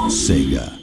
Sega.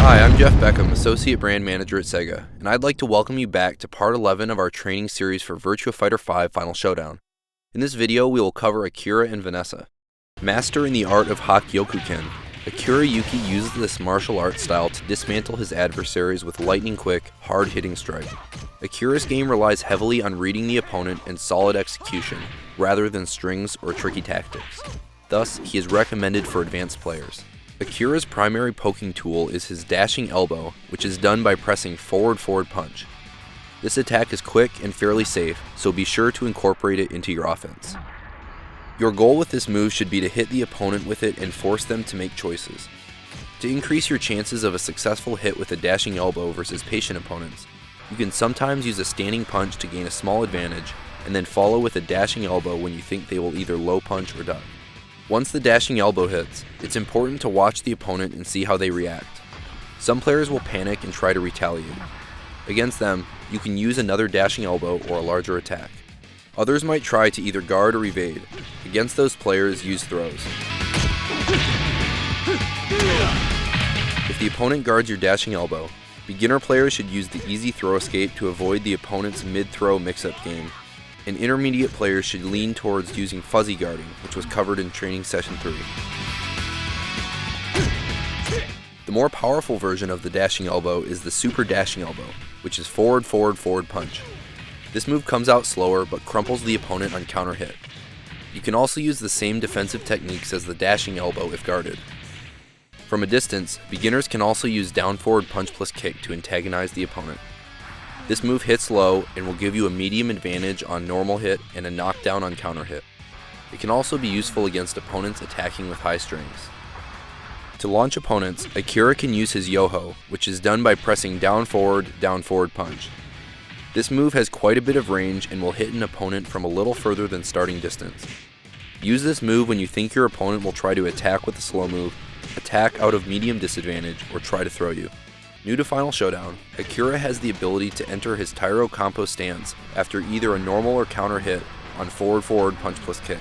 Hi, I'm Jeff Beckham, Associate Brand Manager at Sega, and I'd like to welcome you back to Part 11 of our training series for Virtua Fighter 5 Final Showdown. In this video, we will cover Akira and Vanessa. Master in the art of Hakyokuken, Akira Yuki uses this martial art style to dismantle his adversaries with lightning-quick, hard-hitting strike. Akira's game relies heavily on reading the opponent and solid execution, rather than strings or tricky tactics. Thus, he is recommended for advanced players. Akira's primary poking tool is his dashing elbow, which is done by pressing forward punch. This attack is quick and fairly safe, so be sure to incorporate it into your offense. Your goal with this move should be to hit the opponent with it and force them to make choices. To increase your chances of a successful hit with a dashing elbow versus patient opponents, you can sometimes use a standing punch to gain a small advantage, and then follow with a dashing elbow when you think they will either low punch or duck. Once the dashing elbow hits, it's important to watch the opponent and see how they react. Some players will panic and try to retaliate. Against them, you can use another dashing elbow or a larger attack. Others might try to either guard or evade. Against those players, use throws. If the opponent guards your dashing elbow, beginner players should use the easy throw escape to avoid the opponent's mid-throw mix-up game, and intermediate players should lean towards using fuzzy guarding, which was covered in Training Session 3. The more powerful version of the dashing elbow is the super dashing elbow, which is forward punch. This move comes out slower but crumples the opponent on counter hit. You can also use the same defensive techniques as the dashing elbow if guarded. From a distance, beginners can also use down forward punch plus kick to antagonize the opponent. This move hits low and will give you a medium advantage on normal hit and a knockdown on counter hit. It can also be useful against opponents attacking with high strings. To launch opponents, Akira can use his Yoho, which is done by pressing down forward punch. This move has quite a bit of range and will hit an opponent from a little further than starting distance. Use this move when you think your opponent will try to attack with a slow move, attack out of medium disadvantage, or try to throw you. New to Final Showdown, Akira has the ability to enter his Tyro Compo stance after either a normal or counter hit on forward punch plus kick.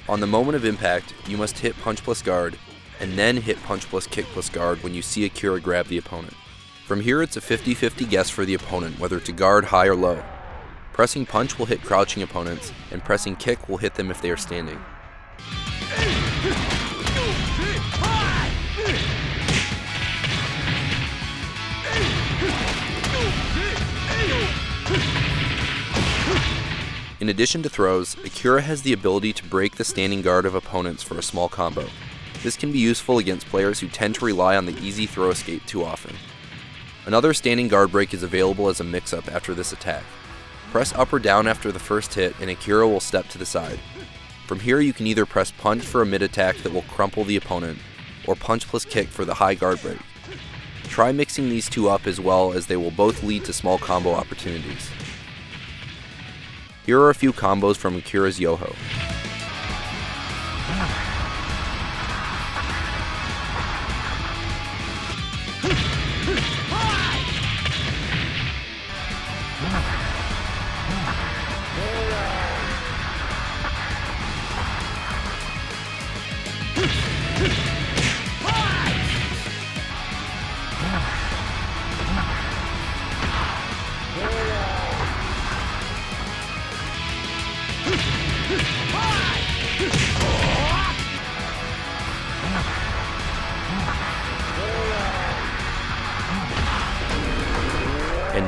On the moment of impact, you must hit punch plus guard, and then hit punch plus kick plus guard when you see Akira grab the opponent. From here, it's a 50-50 guess for the opponent whether to guard high or low. Pressing punch will hit crouching opponents, and pressing kick will hit them if they are standing. In addition to throws, Akira has the ability to break the standing guard of opponents for a small combo. This can be useful against players who tend to rely on the easy throw escape too often. Another standing guard break is available as a mix-up after this attack. Press up or down after the first hit and Akira will step to the side. From here you can either press punch for a mid-attack that will crumple the opponent, or punch plus kick for the high guard break. Try mixing these two up as well, as they will both lead to small combo opportunities. Here are a few combos from Akira's Yoho.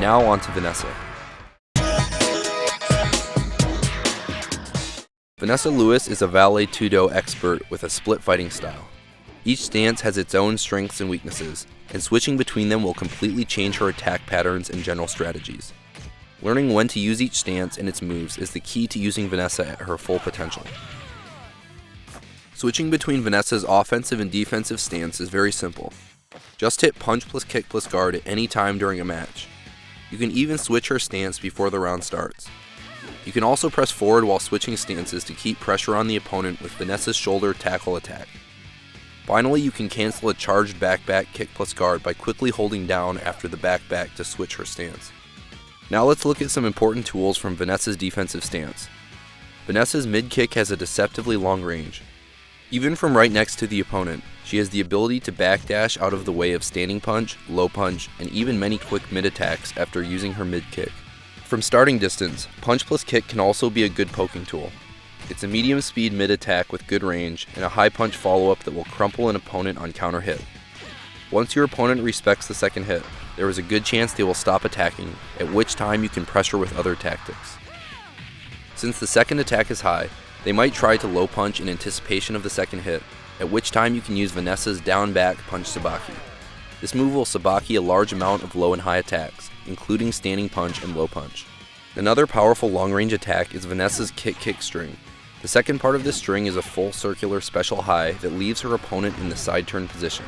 now on to Vanessa. Vanessa Lewis is a Valet Tudo expert with a split fighting style. Each stance has its own strengths and weaknesses, and switching between them will completely change her attack patterns and general strategies. Learning when to use each stance and its moves is the key to using Vanessa at her full potential. Switching between Vanessa's offensive and defensive stance is very simple. Just hit punch plus kick plus guard at any time during a match. You can even switch her stance before the round starts. You can also press forward while switching stances to keep pressure on the opponent with Vanessa's shoulder tackle attack. Finally, you can cancel a charged back kick plus guard by quickly holding down after the back to switch her stance. Now let's look at some important tools from Vanessa's defensive stance. Vanessa's mid kick has a deceptively long range. Even from right next to the opponent, she has the ability to backdash out of the way of standing punch, low punch, and even many quick mid attacks after using her mid kick. From starting distance, punch plus kick can also be a good poking tool. It's a medium speed mid attack with good range and a high punch follow-up that will crumple an opponent on counter hit. Once your opponent respects the second hit, there is a good chance they will stop attacking, at which time you can pressure with other tactics. Since the second attack is high, they might try to low punch in anticipation of the second hit, at which time you can use Vanessa's down back punch sabaki. This move will sabaki a large amount of low and high attacks, including standing punch and low punch. Another powerful long range attack is Vanessa's kick string. The second part of this string is a full circular special high that leaves her opponent in the side turn position.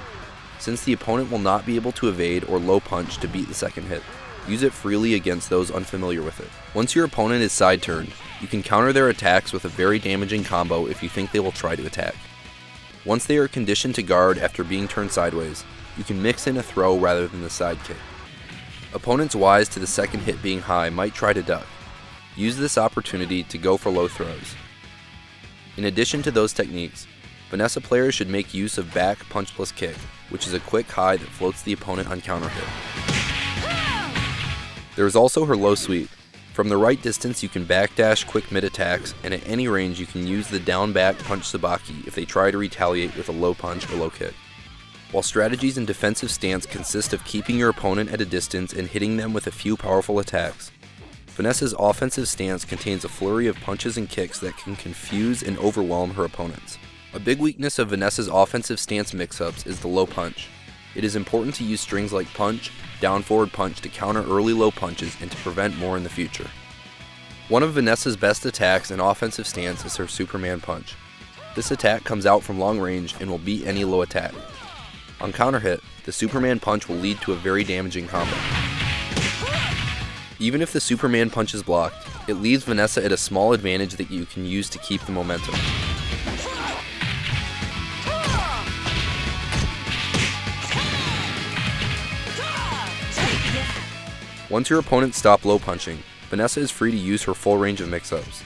Since the opponent will not be able to evade or low punch to beat the second hit, use it freely against those unfamiliar with it. Once your opponent is side turned, you can counter their attacks with a very damaging combo if you think they will try to attack. Once they are conditioned to guard after being turned sideways, you can mix in a throw rather than the side kick. Opponents wise to the second hit being high might try to duck. Use this opportunity to go for low throws. In addition to those techniques, Vanessa players should make use of back punch plus kick, which is a quick high that floats the opponent on counter hit. There is also her low sweep. From the right distance you can backdash quick mid attacks, and at any range you can use the down back punch sabaki if they try to retaliate with a low punch or low kick. While strategies in defensive stance consist of keeping your opponent at a distance and hitting them with a few powerful attacks, Vanessa's offensive stance contains a flurry of punches and kicks that can confuse and overwhelm her opponents. A big weakness of Vanessa's offensive stance mix-ups is the low punch. It is important to use strings like punch, down forward punch to counter early low punches and to prevent more in the future. One of Vanessa's best attacks in offensive stance is her Superman punch. This attack comes out from long range and will beat any low attack. On counter hit, the Superman punch will lead to a very damaging combo. Even if the Superman punch is blocked, it leaves Vanessa at a small advantage that you can use to keep the momentum. Once your opponents stop low punching, Vanessa is free to use her full range of mix-ups.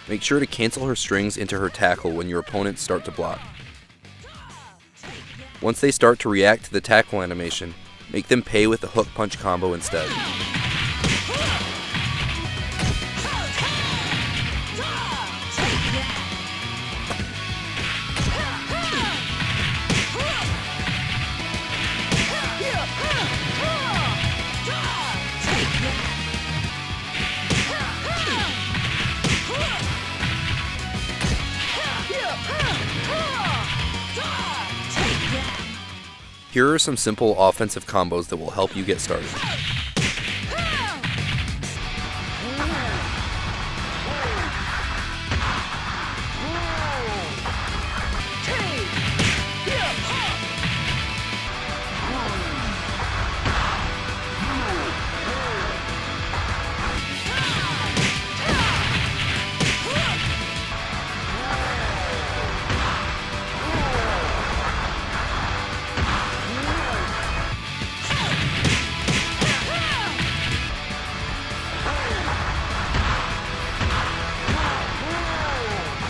Make sure to cancel her strings into her tackle when your opponents start to block. Once they start to react to the tackle animation, make them pay with the hook punch combo instead. Here are some simple offensive combos that will help you get started.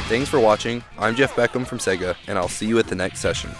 Thanks for watching. I'm Jeff Beckham from Sega, and I'll see you at the next session.